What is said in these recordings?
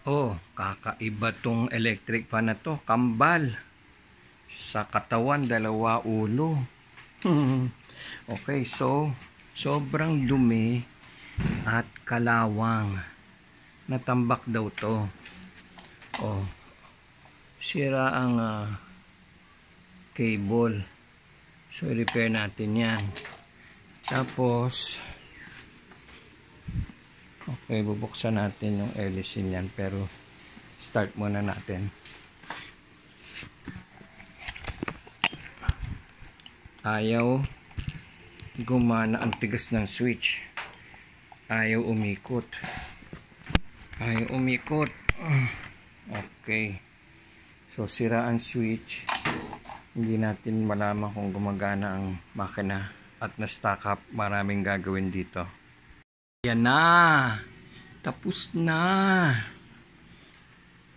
Oh, kakaiba tong electric fan na to. Kambal. Sa katawan, dalawa ulo. Okay, so sobrang dumi at kalawang. Natambak daw to. Oh, sira ang cable. So, repair natin yan. Tapos, okay, bubuksan natin yung hélice niyan, pero start muna natin. Ayaw gumana, ang tigas ng switch. Ayaw umikot. Okay. So, sira ang switch. Hindi natin malaman kung gumagana ang makina at na-stack up. Maraming gagawin dito. Yan na. Tapos na.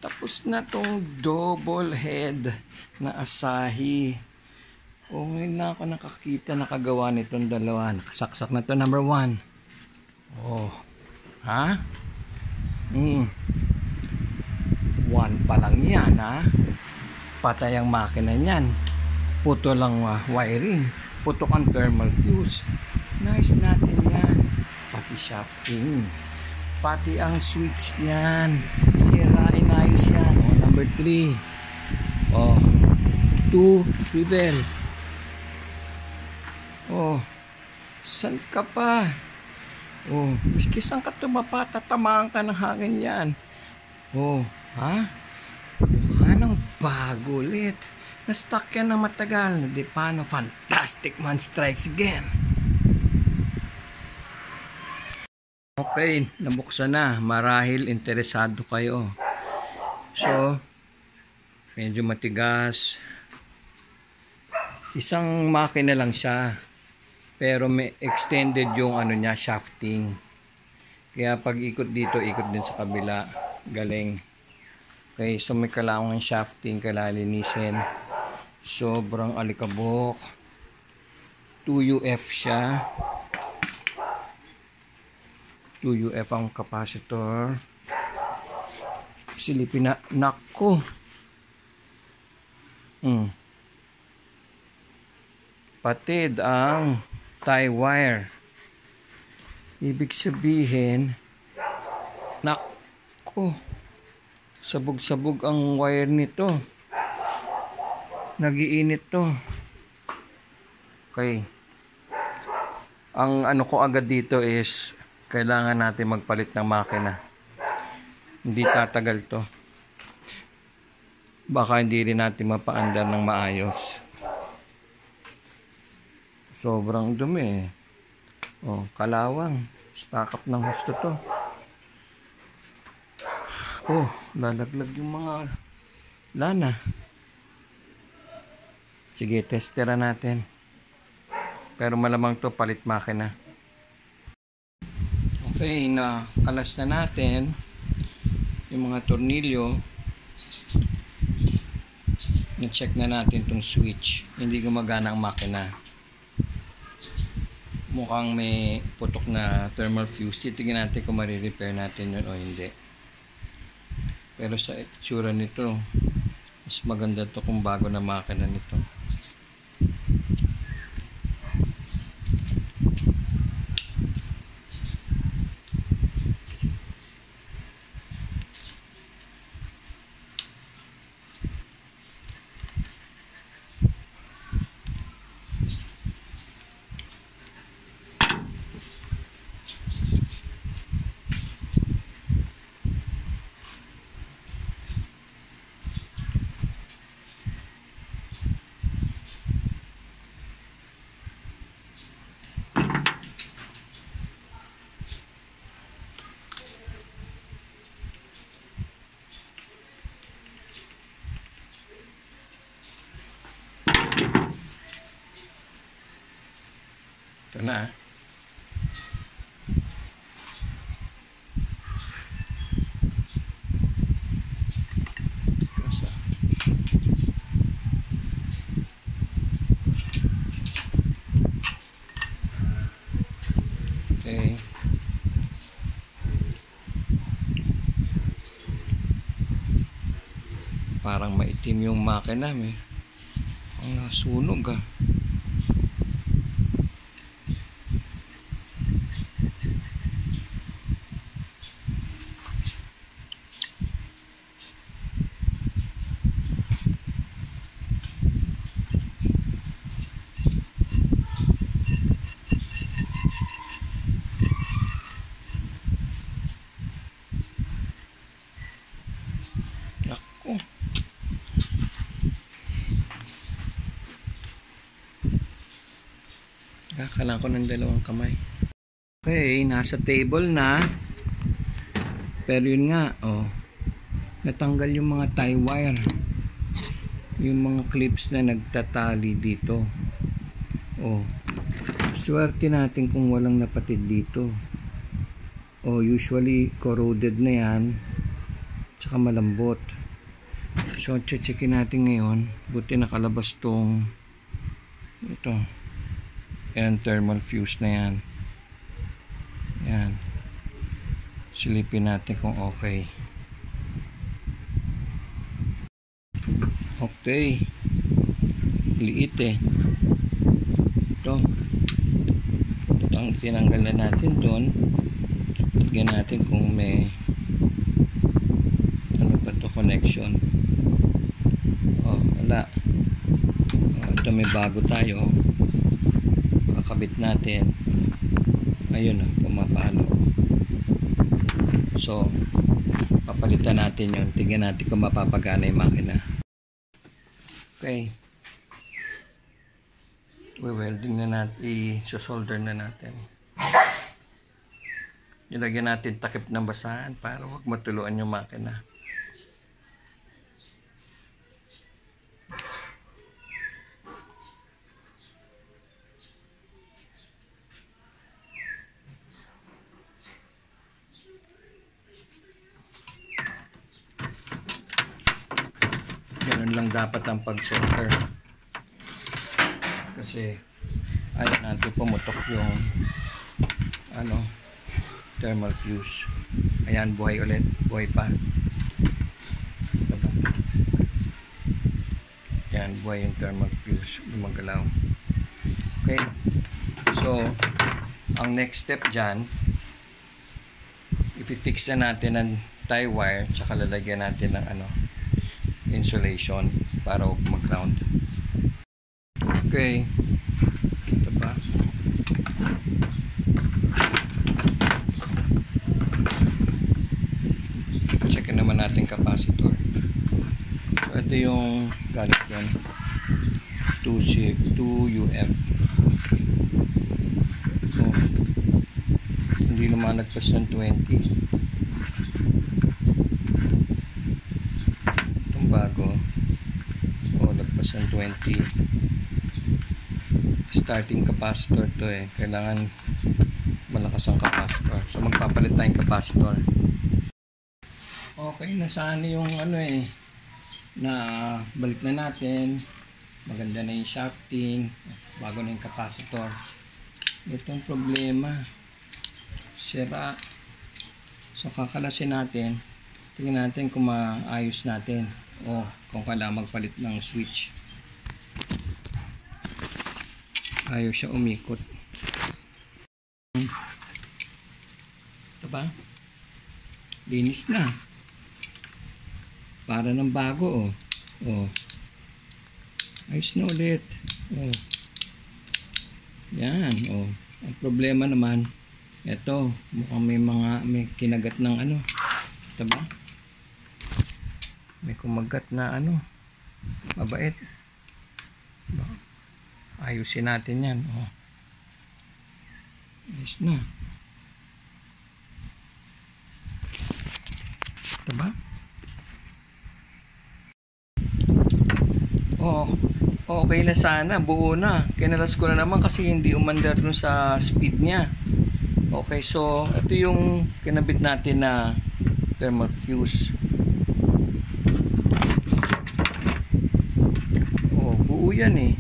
Tapos na tong double head na Asahi. O, ngayon na ako nakakita, nakagawa nitong dalawa. Nakasaksak na to, number 1. Oh. Ha? 1 pa lang yan, ha? Patay ang makina niyan. Puto lang wiring. Putok ang thermal fuse. Nice natin yan. Pati shafting. Pati ang switch niyan. Sira, inayos yan. O, number 3. O, 2, swivel. O, saan ka pa? O, miski saan ka tumapa, tatamaan ka ng hangin yan. O, ha? Mukha ng bago ulit. Na-stuck yan ng matagal. Di paano, fantastic man strikes again. Okay, nabuksan na. Marahil interesado kayo. So, medyo matigas. Isang makina lang siya. Pero may extended yung ano niya, shafting. Kaya pag ikot dito, ikot din sa kabila. Galing. Okay, so may kailangan shafting, kailangan linisin. Sobrang alikabok. 2UF siya. 2UF ang capacitor. Silipin na. Nako. Patid ang tie wire. Ibig sabihin, nako, sabog-sabog ang wire nito. Nagiinit to. Okay. Ang ano ko agad dito is kailangan natin magpalit ng makina. Hindi tatagal to. Baka hindi rin natin mapaandar ng maayos. Sobrang dumi. Oh, kalawang. Stack up ng husto to. Oh, lalaglag yung mga lana. Sige, testera natin. Pero malamang to palit makina. Okay, na kalas na natin yung mga tornilyo. Na-check na natin tong switch. Hindi gumagana ang makina. Mukhang may putok na thermal fuse. Titignan natin kung marirepair natin yun o hindi. Pero sa itsura nito, mas maganda to kung bago na makina nito. Ito na. Okay. parang maitim yung makina. Ang nasunog ah. Ako. Kailangan ko ng dalawang kamay. Okay, nasa table na. Pero yun nga, oh, natanggal yung mga tie wire. Yung mga clips na nagtatali dito. Oh, swerte natin kung walang napatid dito. Oh, usually corroded na yan. Tsaka malambot. So, checkin natin ngayon. Buti nakalabas tong ito. Yan, thermal fuse na yan. Yan. Silipin natin kung okay. Okay. Liit eh. Ito. Ang tinanggal na natin doon. Tignan natin kung may ano pa to, connection. Oh, wala. Oh, ito may bago tayo. Kakabit natin. Ayun oh, pumapalo. So, papalitan natin yun. Tignan natin kung mapapagana yung makina. Okay. Welding na natin. I-solder na natin. Ilagyan natin takip ng basahan para huwag matuluan yung makina. Ganun lang dapat ang pag-solder. Kasi ayaw natin pumutok yung ano, thermal fuse. Ayan, buhay ulit. Buhay pa. Diba? Ayan, buhay yung thermal fuse. Lumagalaw. Okay. So, ang next step dyan, i-fix na natin ang tie wire, tsaka lalagyan natin ng ano, insulation para huwag mag-ground. Okay. Ito ba? Check naman natin capacitor. So, ito yung galit yan. 2UF. So, hindi naman nagpas ng 20. Itong bago. O, nagpas ng 20. Starting capacitor to eh. Kailangan malakas ang capacitor. So magpapalit tayong capacitor. Okay, nasaan yung ano eh, na balik na natin. Maganda na yung shafting. Bago na yung capacitor. Itong problema, sira. So kakalasin natin. Tingnan natin kung maayos natin o kung kailangan magpalit ng switch. Ayaw siya umikot. Ito ba? Linis na. Para ng bago oh. Oh. Ayos na ulit. Oh. Yan oh. Ang problema naman, ito, mukhang may kinagat ng ano. Ito ba? May kumagat na ano. Mabait. Ba? Ayusin natin yan. Oh. Ayos na. Ito ba? Oh, okay na sana. Buo na. Kinalas ko na naman kasi hindi umandar dun sa speed niya. Okay, so ito yung kinabit natin na thermal fuse. Oh, buo yan eh.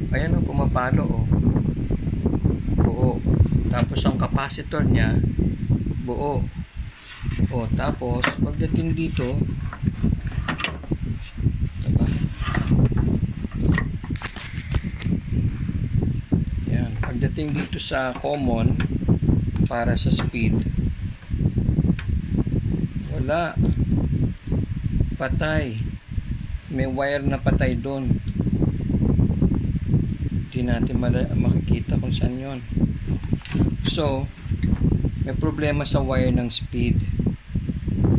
Ayan o, pumapalo o. Buo. Tapos ang capacitor niya, buo. O, tapos, pagdating dito, pagdating dito sa common para sa speed, wala, patay, may wire na patay doon. Hindi natin makikita kung saan yon. So may problema sa wire ng speed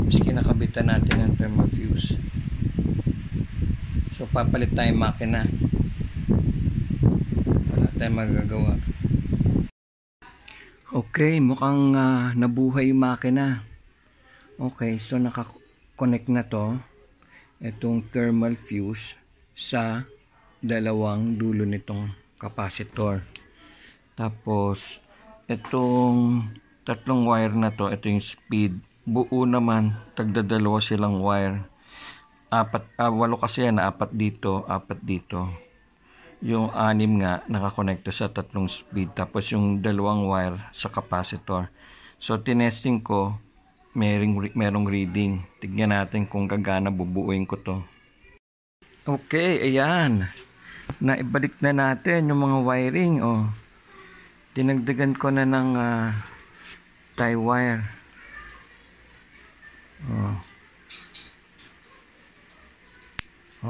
maski nakabitan natin ng thermal fuse. So papalit tayong makina, wala tayong magagawa. Okay, mukhang nabuhay yung makina. Okay, so nakakonect na to, itong thermal fuse sa dalawang dulo nitong capacitor. Tapos itong tatlong wire na to, ito yung speed. Buo naman, tagdadalawa silang wire. Walo kasi yan, apat dito, apat dito. Yung 6 nga nakakonekto sa tatlong speed, tapos yung dalawang wire sa capacitor. So tinesting ko, merong reading. Tignan natin kung gagana, bubuuin ko to. Okay, ayan, naibalik na natin yung mga wiring. Dinagdagan ko na ng tie wire.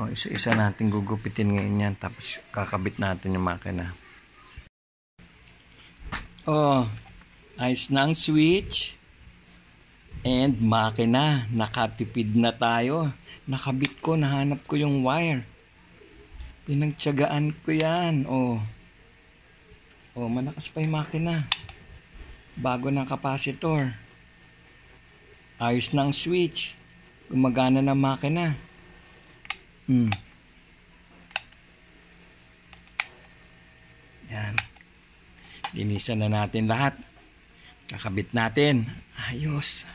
Isa-isa natin gugupitin ngayon yan, tapos kakabit natin yung makina. Ayos na ang switch and makina, nakatipid na tayo. Nakabit ko, nahanap ko yung wire, pinagtiyagaan ko yan. Malakas pa yung makina, bago ng capacitor. Ayos na ang switch, gumagana na makina. Yan. Linisan na natin lahat. Kakabit natin. Ayos.